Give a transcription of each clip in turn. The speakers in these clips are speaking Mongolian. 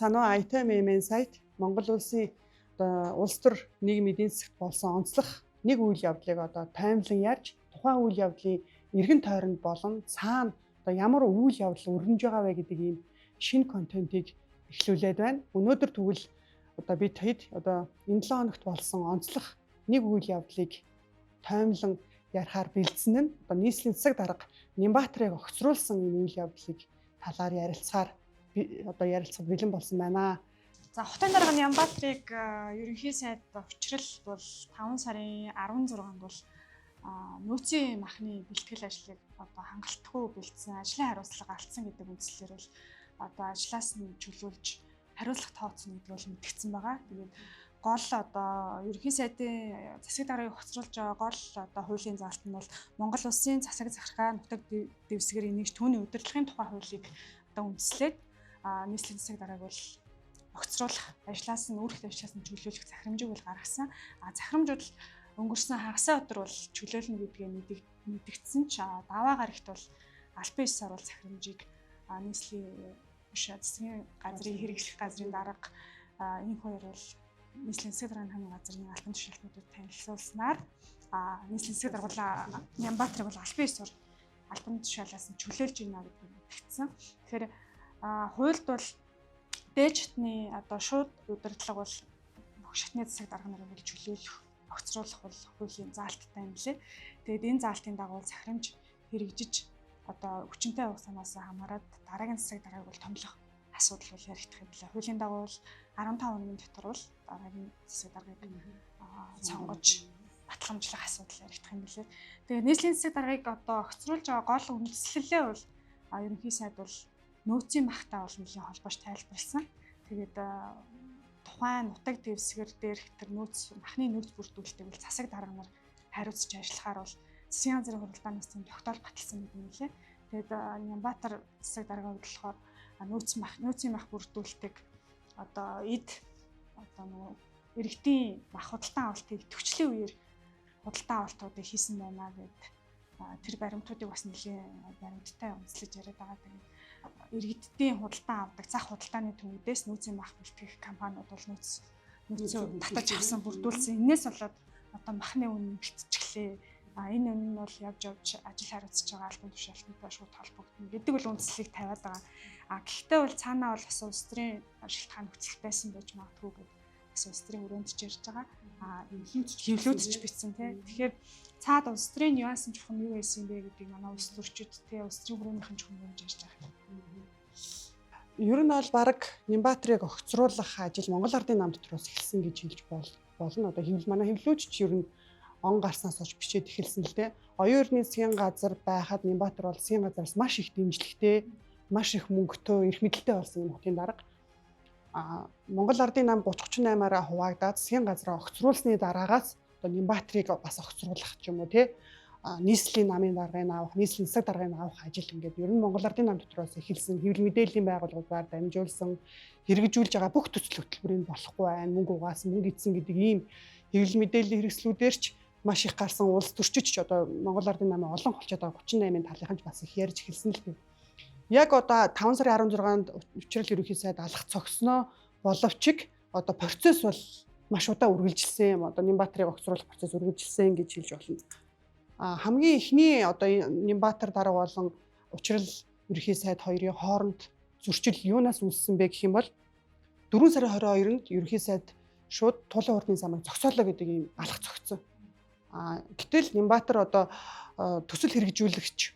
цаана ITM-ийн сайт Монгол улсын улс төр нийгмийн эдийн засагт болсон онцлог нэг үйл явдлыг таймлан ярьж тухайн үйл явдлын эргэн тойронд болон цаана ямар үйл явдал өрнөж байгаа вэ гэдэг ийм шинэ контентыг эхлүүлээд байна. Өнөөдөр тэгвэл бид хэд энэ 7 хоногт болсон онцлог нэг үйл явдлыг таймлан ярихаар бэлдсэн нь нийслэлийн засаг дарга Нямбатарыг огцруулсан энэ үйл явдлыг талаар ярилцахаар ярилцах бэлэн болсон байна. За хотын дарга Нямбатарыг ерөнхий сайд учрал бол 5 сарын 16-нд бол нөөцийн махны бэлтгэл ажлыг хангалтгүй бэлдсэн, ажлын хариуцлага алдсан гэдэг үндслээр бол ажлаас нь чөлөөлж хариуцлага тооцно гэдэг бол мэдгдсэн байгаа. Тэгээд гол ерөнхий сайдын засаг даргыг огцруулж байгаа гол хуулийн заалт нь бол Монгол улсын засаг захиргаа нутаг дэвсгэр энийгч түүний удирдлагын тухай хуулийг үндэслээд нийслэлийн засаг даргаыг бол огцруулах ажлаас нь өөрчлөлт ажлаас нь чөлөөлөх захирамжийг бол гаргасан. Захирамжууд өнгөрсөн хагас өдөр бол чөлөөлнө гэдгээ мэдгдсэн ч даваа гарагт бол албан ёсоор бол захирамжийг нийслэлийн засгийн газрын хэрэгжлэх газрын дарга энэ хоёр бол нийслэлийн засаг даргын хамт газрын албан тушаалтнуудад танилцуулснаар нийслэлийн засаг дарга Нямбатарыг бол албан ёсоор албан тушаалаас нь чөлөөлж байна гэдгийг мэдгдсэн. Тэгэхээр хуульд бол дээд шатны шууд удирдлага бол бүх шатны засаг дарга нарыг бол чөлөөлөх, огцруулах бол хуулийн заалттай юм лээ. Тэгээд энэ заалтын дагуу захирамж хэрэгжиж хүчинтэй явах санаас хамаарат дараагийн засаг даргаыг бол томлох асуудал бол яригдах юм лээ. Хуулийн дагуу 15 өдрийн дотор бол дараагийн засаг даргаыг сонгож батламжлах асуудал яригдах юм лээ. Тэгээд нийслэлийн засаг даргаыг огцруулж байгаа гол үндэслэлээ бол ерөнхий сайд бол нөөцийн махтай бол нэлийн холбооч тайлбарлсан. Тэгээд тухайн нутаг дэвсгэр дээрх тэр махны нөөц бүрдүүлэлтийг бол засаг дарга нар хариуцж ажиллахаар бол засгийн газрын хуралдаанаас тийм тогтоол баталсан гэдэг юм лээ. Тэгээд Нямбатар засаг дарга болохоор нөөцийн мах бүрдүүлэлтийг иргэдийн мах худалдан авалтыг төвчлийн үеэр худалдан авалтуудыг хийсэн байна гэдэг тэр баримтуудыг бас нэлийн баримттай үндэслэж яриад байгаа. Тэгээд иргэдийн худалдан авдаг зах худалдааны төвүүдээс нөөцийн мах бэлтгэх компаниуд бол нөөцийн татаж авсан бүрдүүлсэн. Энээс болоод махны үн бэлтчихлээ. Энэ үн нь бол явж ажил хариуцж байгаа албан тушаалттай шууд холбогдно гэдэг бол үндслийг тавиад байгаа. Гэхдээ бол цаанаа бол бас улс төрийн шалтгаан нөхцөл байсан байж магадгүй гэдэг бас улс төрийн өрөөнд ч ярьж байгаа. Хэвлүүдч бичсэн тий. Тэгэхээр цаад улс төрийн нюанс нь чухам юу байсан бэ гэдгийг манай улс төрчид тий улс төрийн өрөөнийхэн чухам юм ярьж байгаа. Ер нь бол баг Нямбатарыг огцруулах ажил Монгол Ардын нам дотроос эхэлсэн гэж хэлж болно. Манай хэвлүүч ер нь он гарснаас хойш бичээд эхэлсэн л дээ. Оюун эрдэнэ засгийн газар байхад Нямбатар бол засгийн газараас маш их дэмжлэгтэй, маш их мөнгөтэй, эрх мэдэлтэй болсон юм хотын дарга. Монгол Ардын нам 30-38-аараа хуваагдаад засгийн газараа огцруулсны дараагаас Нямбатарыг бас огцруулах ч юм уу тий. Нийслэлийн намын даргыг авах, нийслэлийн засаг даргыг авах ажил ингээд ер нь Монгол Ардын нам дотроос эхэлсэн хэвлэл мэдээллийн байгууллагуудаар дамжуулсан хэрэгжүүлж байгаа бүх төсөл хөтөлбөрийн болохгүй байна, мөнгө угаасан, мөнгө идсэн гэдэг ийм хэвлэл мэдээллийн хэрэгслүүдээр ч маш их гарсан улс төрчид ч Монгол Ардын намын олон холчоод байгаа 38-ын талынхан ч бас их ярьж эхэлсэн л дээ. Яг 5 сарын 16-нд учрал ерөнхий сайд алах цогсноо боловч процесс бол маш удаа үргэлжилсэн юм. Нямбатарыг огцруулах процесс үргэлжилсэн гэж хэлж болно. Хамгийн эхний Нямбатар дарга болон учрал ерөнхий сайд хоёрын хооронд зөрчил юунаас үүссэн бэ гэх юм бол 4 сарын 22-нд ерөнхий сайд шууд тулын урдны замыг зогсоолоо гэдэг ийм алах цогцсон. Гэтэл Нямбатар төсөл хэрэгжүүлэгч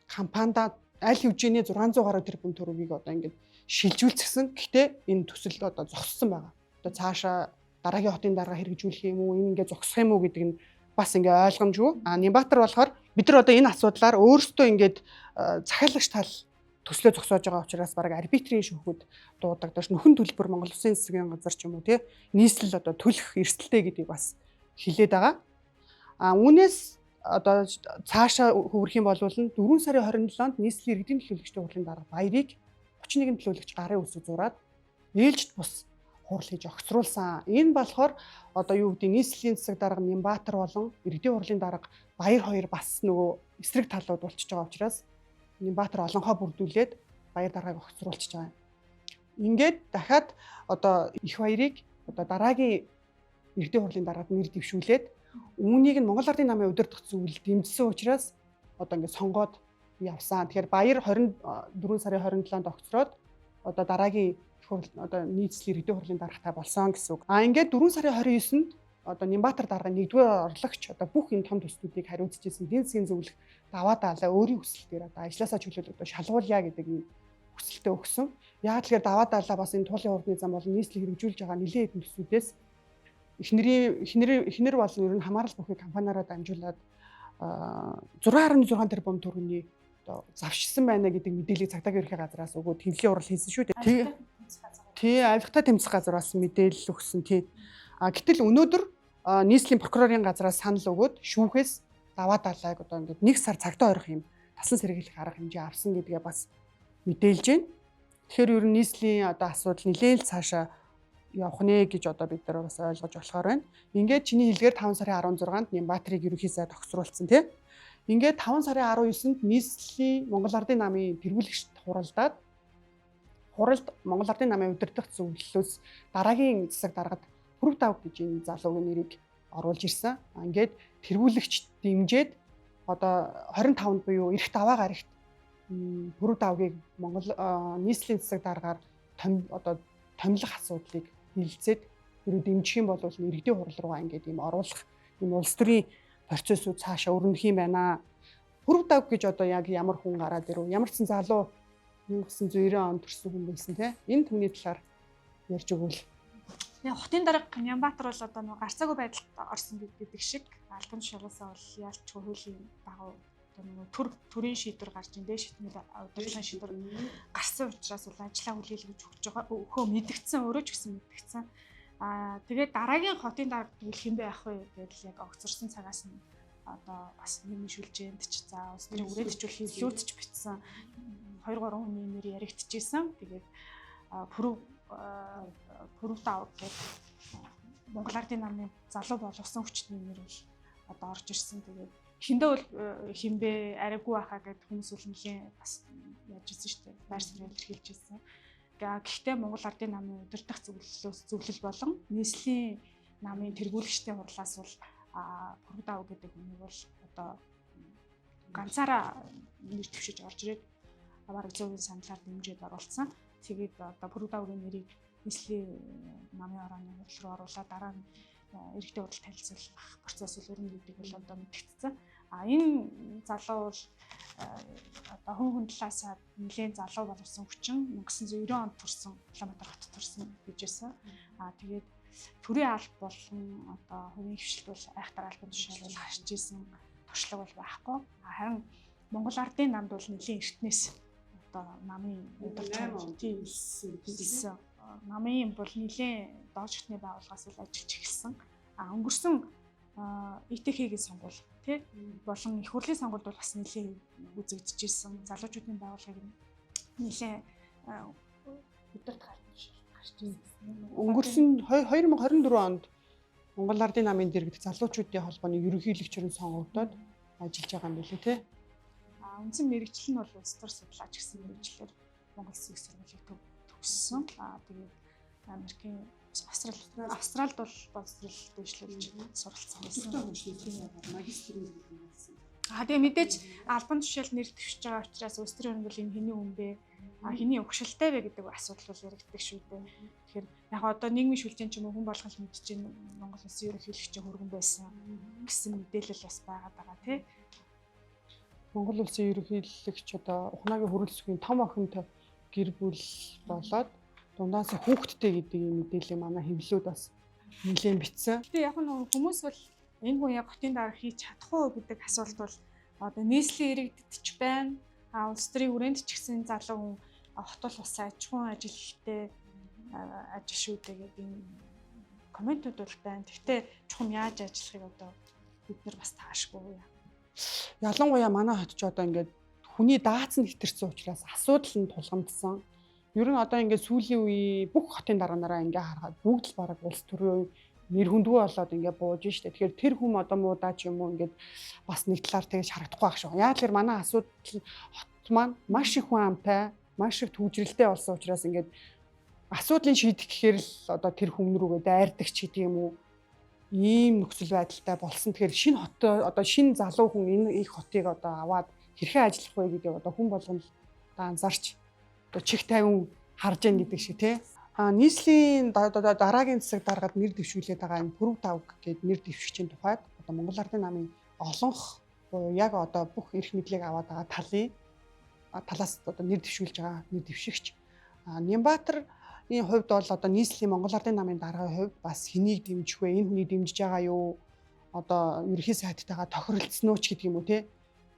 компанид аль хэмжээний 600 гаруй тэрбум төгрөгийг ингээд шилжүүлчихсэн. Гэхдээ энэ төсөл зогссон байгаа. Цаашаа дараагийн хотын дарга хэрэгжүүлэх юм уу, энэ ингээд зогсох юм уу гэдэг нь бас ингээ ойлгомжгүй. Нямбатар болохоор бид нар энэ асуудлаар өөрсдөө ингээд захиалагч тал төслөө зогсоож байгаа учраас баг арбитрийн шүүхүүд дуудагдаж нөхөн төлбөр Монгол Улсын засгийн газар ч юм уу тий нийслэл төлөх эрсдэлтэй гэдгийг бас хэлээд байгаа. Үүнээс цаашаа хөвөрөх юм бол 4 сарын 27-нд нийслэлийн иргэдийн төлөөлөгчдийн хурлын дарга баярыг 31 төлөөлөгч гарын үсэг зураад ээлжид бус хурал хийж огцруулсан. Энэ болохоор юу гэдэг нийслэлийн засаг дарга Нямбатар болон иргэдийн хурлын дарга баяр хоёр бас нөгөө эсрэг талууд болчихж байгаа учраас Нямбатар олонхоо бүрдүүлээд баяр даргаыг огцруулчихж байгаа. Ингээд дахиад одоо их баярыг одоо дараагийн иргэдийн хурлын дараад нэр дэвшүүлээд үүнийг нь Монгол Ардын намын удирдах зүйл дэмжсэн учраас одоо ингээд сонгоод явсан. Тэгэхээр баяр 24 сарын 27-нд огцроод одоо дараагийн одоо нийслэл иргэдийн хурлын даргатай болсон гэсэн үг. Ингээд 4 сарын 29-нд одоо Нямбатар дарга 1-р орлогч одоо бүх энэ том төслүүдийг хариуцж ирсэн эдийн засгийн зөвлөх даваа даалаа өөрийн хүсэлтээр одоо ажлаасаа чөлөөлөд одоо шалгуулъя гэдэг ийм хүсэлтээ өгсөн. Яг тэгэхээр даваа даалаа бас энэ туулын урдны зам болон нийслэл хэрэгжүүлж байгаа нэлээд хэдэн төслүүдээс эхнэр болон ер нь хамаарал бүхий компаниараа дамжуулаад 6.6 тэрбум төгрөгийн одоо завшилсан байна гэдэг мэдээллийг цагдаагийн ерхий газраас өгөөд хэвлэлийн урал хийсэн шүү дээ. Тий, авилгатай тэмцэх газраас мэдээлэл өгсөн тий. Гэтэл өнөөдөр нийслэлийн прокурорын газраас санал өгөөд шүүхээс даваа даалгыг одоо ингээд 1 сар цагтаа ойрох юм тасан сэргийлэх арга хэмжээ авсан гэдгээ бас мэдээлж байна. Тэгэхээр ер нь нийслэлийн одоо асуудал нэлээд цаашаа явах нэ гэж одоо бид нар бас ойлгож болохоор байна. Ингээд чиний хэлгээр 5 сарын 16-нд Нямбатарыг ерөнхий сайд огцруулсан тий. Ингээд 5 сарын 19-нд нийслэлийн Монгол Ардын намын тэргүүлэгчд хуралд Монгол Ардын намын удирдах зөвлөлөөс дараагийн засаг даргад Пүрэв Давг гэж энэ залуугийн нэрийг оруулж ирсэн. Ингээд тэргүүлэгчд дэмжиж одоо 25-нд буюу эх даваа гарагт Пүрэв Давгийг Монгол нийслэлийн засаг даргаар одоо томилох асуудлыг хилцээд ерөө дэмжих юм бол иргэдийн хурал руугаа ингээд ийм оруулах ийм улс төрийн процессыг цаашаа өрнөх юм байна. Пүрэв Давг гэж одоо яг ямар хүн гараад ирв? Ямар ч залуу 1990 онд төрсэн хүн байсан те. Энэ түүний талаар ярьж өгвөл. Яг хотын дарга Нямбатар бол одоо нэг гарцаагүй байдалд орсон гэдэг шиг албан тушаалаасаа бол яалтчгүй хуулийн дагуу одоо нэг төрийн шийдвэр гарч ин дэ шийдмэл удирдлагын шийдвэр гарсан учраас бол ажлаа хүлээлгэж өгч байгаа өхөө мэдгдсэн өөрөө ч гэсэн мэдгдсэн. Тэгээд дараагийн хотын дарга тэгвэл хэн бэ ах вэ гэдэл яг огцорсон цагаас нь одоо бас нийгмийн шүлжээнд ч за улс төрийн үрээдчүүл хилүүтч битсэн 2-3 хүний нэр яригдчихсэн. Тэгээд Пүрэв Давг гэдэг Монгол Ардын намын залуу болгосон хүчний нэр бол одоо орж ирсэн. Тэгээд эхэндээ бол хинбэ арайгүй байхаа гэдэг хүмүүс бол нэлийн бас яаж ирсэн шүү дээ. Байр суурь илэрхийлж ирсэн. Гэхдээ Монгол Ардын намын удирдах зөвлөл болон нийслэлийн намын тэргүүлэгчдийн хурлаас бол Пүрэв Давг гэдэг хүн бол одоо ганцаараа нэр дэвшиж орж ирээд бараг 100% саналаар дэмжиж оруулсан. Тэгээд одоо Пүрэв Давгийн нэрийг нийслэлийн намын орооны хурал руу оруулаад дараа нь иргэдийн хурал танилцуулах процесс өрнө гэдэг бол одоо мэдгдсэн. Энэ залуу бол одоо хөнгөн талаасаа нэлээд залуу болсон хүчин 1990 онд төрсэн Улаанбаатар хотод төрсэн гэж байсан. Тэгээд төрийн алба болон одоо хувийн хвшилт бол айхтар албан тушаал бол харж исэн туршлага бол байхгүй. Харин Монгол Ардын намд бол нэлээд эртнээс одоо намын удирдлагын хэлсэн намын бол нэлээд доош хотны байгууллагаас бол ажиллаж эхэлсэн. Өнгөрсөн ИТХ-гийн сонгуул тий болон их хурлын сонгуульд бол бас нэлээд үзэгдэж ирсэн. Залуучуудын байгууллагыг нэлээд удирдах гарч ирсэн. Өнгөрсөн 2024 онд Монгол Ардын намын дэргэдэх залуучуудын холбооны ерөнхийлөгчрийн сонгогдоод ажиллаж байгаа юм билээ тий. Үндсэн мэргэжил нь бол улс төр судлаач гэсэн мэргэжлэр Монгол Улсын их сургуулийг төгссөн. Тэгээд Америкийн Австралид бол боловсрол дэвшлүүлж суралцсан байсан. Магистрийн болсон. Тэгээ мэдээж албан тушаал нэр дэвшиж байгаа учраас улс төрийн хөрөнгөл энэ хэний хүн бэ? Хэний угшилтай вэ гэдэг асуудал бол яригддаг шүү дээ. Тэгэхээр яг одоо нийгмийн шүлжээн ч юм уу хүн болгол мэдчихээн Монгол Улсын ерөнхийлөгчийн хөргөн байсан гэсэн мэдээлэл бас байгаа тий. Монгол Улсын ерөнхийлөгч одоо ухнаагийн хөрөлсөхийн том охинтой гэр бүл болоод дундаас хүүхэдтэй гэдэг юм мэдээлэл манай хэвлэлүүд бас нэлээд битсэн. Тэгээ яг нэг хүмүүс бол энэ хүн яг хотын дарга хийж чадах уу гэдэг асуулт бол одоо нийслэлийн иргэдэд ч байна. Улс төрийн хүрээнд ч гэсэн залуу хүн хотол бас аж ахуйн ажилтнтай ажил шүү дээ гэдэг энэ комментууд бол байна. Гэхдээ чухам яаж ажиллахыг одоо бид нар бас таашгүй. Ялангуяа манай хот ч одоо ингээд хүний даацсан хэтэрсэн учраас асуудал нь тулгамдсан. Ер нь одоо ингээд сүүлийн үе бүх хотын дарганараа ингээд харахад бүгд л бараг улс төрийн нэр хүндгүй болоод ингээд бууж штэ. Тэгэхээр тэр хүм одоо муудаа ч юм уу ингээд бас нэг талаар тэгж харагдахгүй байх шүү. Яг тэр манай асуудал хот маань маш их хүн амтай, маш их төвжрэлтэй болсон учраас ингээд асуудлыг шийдэх гэхээр л одоо тэр хүн рүүгээ дайрдаг ч гэдэг юм уу. Ийм нөхцөл байдалтай болсон. Тэгэхээр шинэ хот одоо шинэ залуу хүн энэ их хотыг одоо аваад хэрхэн ажиллах вэ гэдэг одоо хүн болгоно одоо анзаарч одоо чих тавин харж яах гэдэг шиг тий. Нийслэлийн дараагийн засаг даргаад нэр дэвшүүлээд байгаа энэ Пүрэв давг гэдэг нэр дэвшигчийн тухайд одоо Монгол Ардын намын олонх яг одоо бүх эрх мэдлийг аваад байгаа талаас одоо нэр дэвшүүлж байгаа нэр дэвшигч Нямбатарын хувьд бол одоо нийслэлийн Монгол Ардын намын даргын хувьд бас хэнийг дэмжих вэ? Энэ хүнийг дэмжиж байгаа юу? Одоо ерөнхий сайдтайгаа тохиролцсон уу ч гэдэг юм уу те.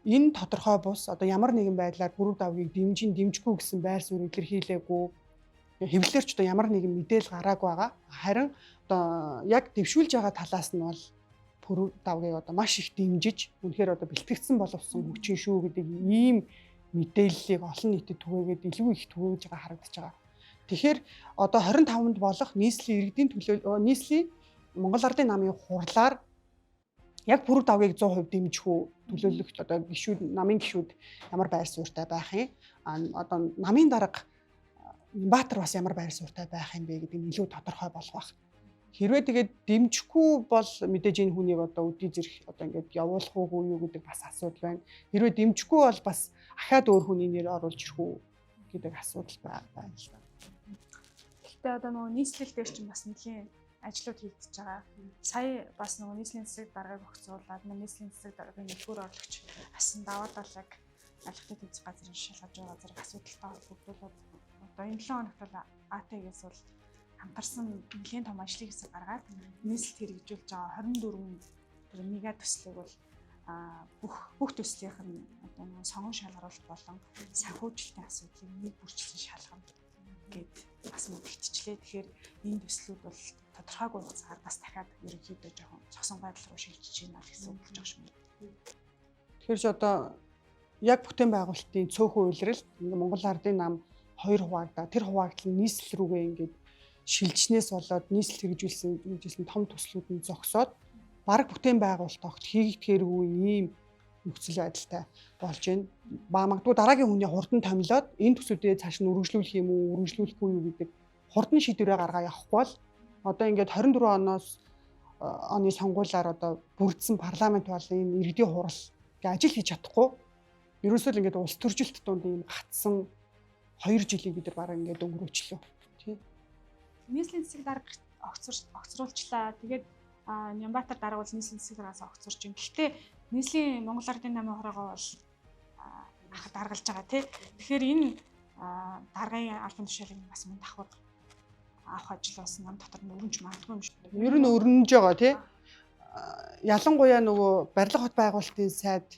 Энэ тодорхой бус одоо ямар нэгэн байдлаар Пүрэв давгийг дэмжихгүй гэсэн байр суурь илэрхийлээгүй. Хэвлэлэрч одоо ямар нэгэн мэдээлэл гараагүй байгаа. Харин одоо яг дэвшүүлж байгаа талаас нь бол Пүрэв давгийг одоо маш их дэмжиж үнэхээр одоо бэлтгэгдсэн боловсон хүчин шүү гэдэг ийм мэдээллийг олон нийтэд түгээгээд илүү их түгээж байгаа харагдаж байгаа. Тэгэхээр одоо 25-нд болох нийслэлийн иргэдийн нийслэлийн Монгол Ардын намын хурлаар яг Пүрэв давгийг 100% дэмжих үү төлөөлөх одоо гишүүд намын гишүүд ямар байр суурьтай байх юм? Одоо намын дарга Нямбатар бас ямар байр суурьтай байх юм бэ гэдэг нь илүү тодорхой болох байх. Хэрвээ тэгээд дэмжихгүй бол мэдээж энэ хүнийг одоо үдий зэрэг одоо ингээд явуулах уу юу гэдэг бас асуудал байна. Хэрвээ дэмжихгүй бол бас ахаад өөр хүний нэр оруулж ирэх үү гэдэг асуудал байна л да. Гэхдээ одоо нөгөө нийслэл дээр чинь бас нэлийн ажлууд хийгдэж байгаа. Сая бас нөгөө нийслэлийн засаг даргаыг огцруулаад нийслэлийн засаг даргын нөлөөр орлогч асан даваад бол яг алхтын тэнцэх газрын шалгаж байгаа зэрэг асуудалтай холбогдуулаад одоо энэ 7 хоногт бол АТГ-с бол хамтарсан нэлийн том ажлын хэсэг гаргаад нийслэлд хэрэгжүүлж байгаа 24 мега төслийг бол бүх төслийнх нь одоо нэг сонгон шалгаруулалт болон санхүүжилтийн асуудлыг нэг бүрчлэн шалгана гэд бас мэдгэтчлээ. Тэгэхээр энэ төслүүд бол тодорхойгүй хугацаагаар бас дахиад ерөнхийдөө жоохон цогсон байдал руу шилжиж байна гэсэн үг болж байгаа юм. Тэгэхээр ч одоо яг бүтээн байгуулалтын цөөхөн үйлрэлт Монгол Ардын нам 2 хуваагдаа тэр хуваагдал нь нийслэл рүүгээ ингээд шилжснээс болоод нийслэл хэрэгжүүлсэн том төслүүд нь зогсоод бараг бүтээн байгуулалт огт хийгдэхэргүй ийм нөхцөл байдалтай болж байна. Магадгүй дараагийн хүний хурдан томилоод энэ төсүүдээ цааш нь үргэлжлүүлэх юм уу, үргэлжлүүлэхгүй юу гэдэг хурдан шийдвэрээ гаргаа явахгүй бол одоо ингээд 24 оны сонгуулиар одоо бүрдсэн парламент бол энэ иргэдийн хурал гэж ажил хийж чадахгүй. Ерөөсөө л ингээд улс төржилт дунд ийм гатсан 2 жилийг бид нар бараг ингээд өнгөрөөчлөө. Тийм. Нийслэлийн засаг дарга огцруулчлаа. Тэгээд Нямбатар дарга бол нийслэлийн засаг даргаас огцорч юм. Гэхдээ нийслэлийн Монгол Ардын намын хорогоо бол даргалж байгаа тий. Тэгэхээр энэ даргын албан тушаалыг бас мөн давхар авах ажил бас нам дотор нь өрнөж магадгүй юм шиг. Ер нь өрнөж байгаа тий. Ялангуяа нөгөө барилга хот байгуулалтын сайд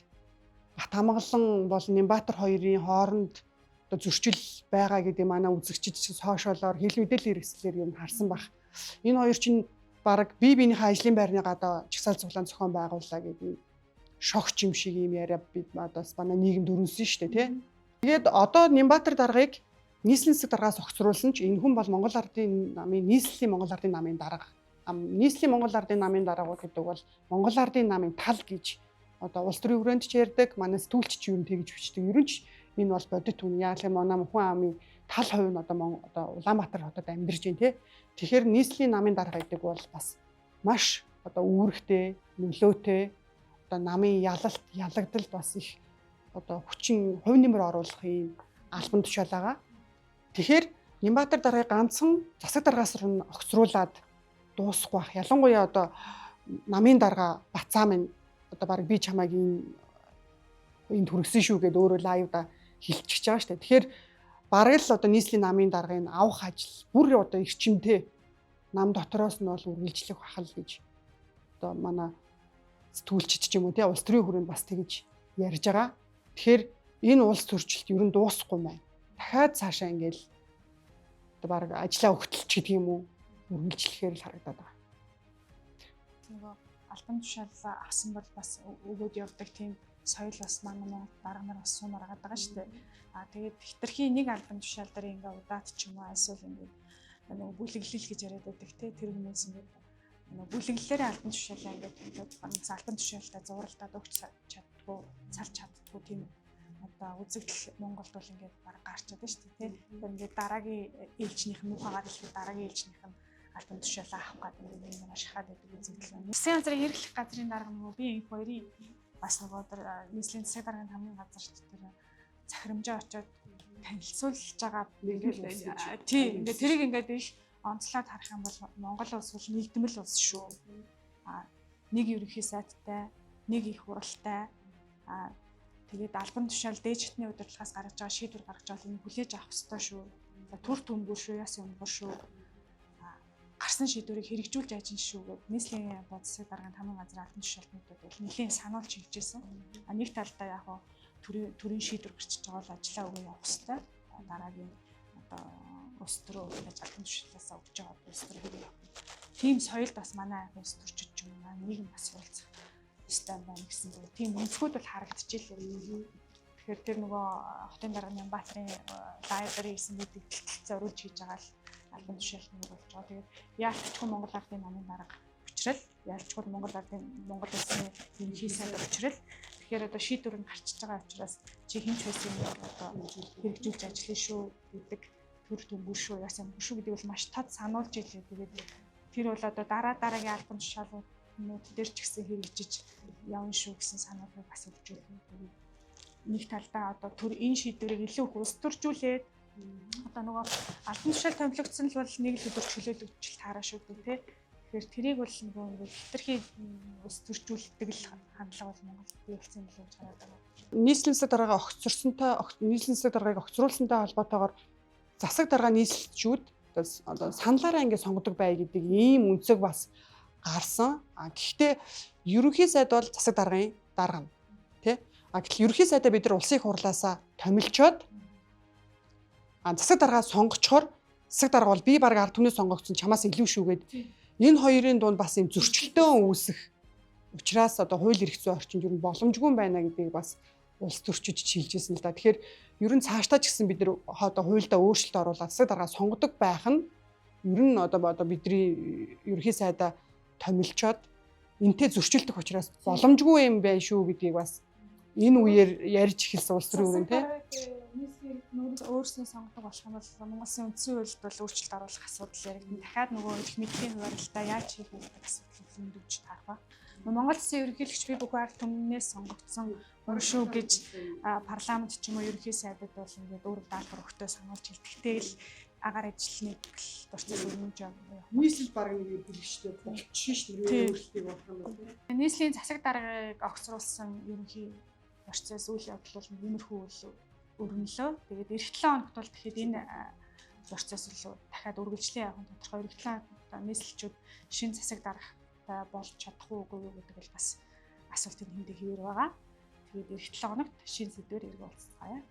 Бат Амгалан бол Нямбатар хоёрын хооронд одоо зөрчил байгаа гэдэг манай үзэгчид сошиалоор хэл мэдээллийн хэрэгслээр юм харсан баг. Энэ хоёр чинь баг бие биенийхээ ажлын байрны гадаа чагсаалт цуглаан зохион байгууллаа гэдэг шогч юм шиг юм яриа бид одоо манай нийгэмд өрнөсөн шүү дээ тий. Тэгээд одоо Нямбатар даргыг нийслэлийн засаг даргаас огцруулсан ч энэ хүн бол Монгол Ардын намын нийслэлийн Монгол Ардын намын дарга. Нийслэлийн Монгол Ардын намын даргууд гэдэг бол Монгол Ардын намын тал гэж одоо улс төрийн хүрээнд ч ярьдаг, манай сэтгүүлч ч юу юм тэгж бичдэг. Ер нь ч энэ бол бодит үн яг л манай хүн амын тал хувь нь одоо Улаанбаатар хотод амьдарч байна тий. Тэгэхээр нийслэлийн намын дарга гэдэг бол бас маш одоо үүрэгтэй, нөлөөтэй одоо намын ялагдалд бас их одоо хүчин хувь нэмэр оруулах юм албан тушаал байгаа. Тэгэхээр Нямбатар даргыг ганцхан засаг даргаас нь огцруулад дуусахгүй бах. Ялангуяа одоо намын дарга Бацаамын одоо баг би чамайг энэ төрөсөн шүү гэдээ өөрөө лайвда хэлчихэж байгаа шүү дээ. Тэгэхээр бараг л одоо нийслэлийн намын даргыг авах ажил бүр одоо эрчимтэй нам дотроос нь бол үргэлжлэх бахал гэж одоо манай сэтгүүлчид ч юм уу тий улс төрийн хүрээнд бас тэгж ярьж байгаа. Тэгэхээр энэ улс төрчлөлт ер нь дуусахгүй байна. Дахиад цаашаа ингээл одоо баг ажлаа өгтөлч гэдэг юм уу үргэлжлэхээр л харагдаад байгаа. Нөгөө албан тушаалаа авсан бол бас өгөөд явдаг тийм соёл бас манай дарга нар бас сумаар байгаа шүү дээ. Тэгээд хитрхийн нэг албан тушаал дээр ингээ удаад ч юм уу эсвэл ингээ нэг бүлэглэл гэж яриад байдаг тий тэр хүмүүс ингээ нэг бүлэглэлээр албан тушаалаа ингээ албан тушаалтай зуралдаад өгч чаддгүй, салж чаддгүй тийм одоо үзэгдэл Монголд бол ингээд баг гарч байгаа шүү дээ тий. Тэгэхээр ингээд дараагийн ээлжнийх нь мухагаар хэлэх дараагийн ээлжнийх нь альбом тушаалаа авах гэдэг ингээд маш шахаад байдаг үзэгдэл байна. Засгийн газрын хэрэглэх газрын дарга нөгөө би энэ хоёрын бас нөгөө нийслэлийн засаг дарганы хамгийн газарт тэр захирамжаа очоод танилцуулж байгаа ингээд тий ингээд тэрийг ингээд их онцлоод харах юм бол Монгол улс бол нэгдмэл улс шүү. Нэг ерөнхий сайттай, нэг их хуралтай. Тэгээд албан тушаал дээд хитний удирдлагаас гаргаж байгаа шийдвэр гаргаж байгаа энэ хүлээж авах ёстой шүү. Түр төмгөр шүү, яс юмгөр шүү. Гарсан шийдвэрийг хэрэгжүүлж ажин шүү гэдэг нийслэлийн засаг дарганы хамгийн газрын албан тушаалтнуудад бол нэлээд сануулж хэлжсэн. Нэг талдаа яг төрийн шийдвэр гарчиж байгаа бол ажиллаа өгөө явах ёстой. Дараагийн одоо улс төрөө гэж албан тушаалаас өгч байгаа улс төр хэрэг. Тийм соёлд бас манай улс төрчид ч юм уу нийгэм бас суралцах ёстой байна гэсэн тийм өнцгүүд бол харагдчихжээ. Тэгэхээр тэр нөгөө хотын дарга Нямбаатрын лайбрари гэсэн мэдээлэлд зориулж хийж байгаа л албан тушаалтнууд болж байгаа. Тэгээд яалтчгүй Монгол Ардын намын дарга учрал, яалтчгүй Монгол улсын ерөнхий сайд учрал. Тэгэхээр одоо шийдвэр нь гарчиж байгаа учраас чи хинч байсан юм одоо хэрэгжүүлж ажиллая шүү гэдэг төр төмгөр шүү, яс юм шүү гэдэг бол маш тод сануулж илээ. Тэгээд тэр бол одоо дараагийн албан тушаалууд дээр ч гэсэн хэрэгжиж явна шүү гэсэн санааг бас өгчүүлнэ. Нэг талдаа одоо энэ шийдвэрийг илүү их улс төржүүлээд одоо нөгөө албан тушаал томилогдсон л бол нэг л өдөр чөлөөлөгдөл таараа шүү дээ тий. Тэгэхээр тэрийг бол нөгөө хэтэрхий улс төржүүлдэг л хандлага бол Монголд биелсэн юм гэж хараад байгаа. Нийслэлийн засаг даргаагаа нийслэлийн засаг даргаыг огцруулсантай холбоотойгоор засаг дарга нийслэлчүүд одоо саналаараа ингэ сонгодог бай гэдэг ийм үнцэг бас гарсан. Гэхдээ ерөнхий сайд бол засаг даргын дарга нь тий. Гэтэл ерөнхий сайдаа бид нар улсын их хурлаасаа томилчоод засаг даргаа сонгочхоор засаг дарга бол би баг ард түмний сонгогдсон чамаас илүү шүүгээд энэ хоёрын дунд бас юм зөрчилтөө үүсэх учраас одоо хууль эрх зүйн орчинд ер нь боломжгүй байна гэдгийг бас улс төрчид шилжижсэн л да. Тэгэхээр ер нь цаашдаа ч гэсэн бид нар одоо хуульдаа өөрчлөлт оруулаад засаг даргаа сонгодог байх нь ер нь одоо бидний ерөнхий сайдаа томилчоод энтэй зөрчилдөх учраас боломжгүй юм байна шүү гэдгийг бас энэ үеэр ярьж эхэлсэн улс төрийн өрөө тий. Өөрснөө сонгодог болох юм бол Монголын үндсэн хуульд бол өөрчлөлт оруулах асуудал яригдана. Дахиад нөгөө их мэдхийн хуваарлалтаа яаж хийх вэ гэдэг асуудал өндөвч таарах ба. Монгол Улсын ерөнхийлөгч би бүх ард түмнээс сонгогдсон шүү гэж парламент ч юм уу ерөнхий сайдад бол ингээд өөр даалгавар өгтөө сануулж хэлдэг. Тэгэл агаар ажилланы процесс өрнөж явна. Нийслэл баг нэг бэлгчтэй болчихно шүү дээ. Өөрчлөлтийг болох юм байна. Нийслэлийн засаг даргаыг огцруулсан ерөнхий процесс үйл явдал бол иймэрхүү өрнөлөө. Тэгээд эх 7 хоногт бол тэгэхэд энэ процесс руу дахиад үргэлжлэн явах тодорхой. Эх 7 хоногт нийслэлчүүд шинэ засаг даргатай болж чадах уугүй юу гэдэг бол бас асуултын хэмжээ хэвээр байгаа. Тэгээд эх 7 хоногт шинэ сэдвээр иргэ уулзцгаая.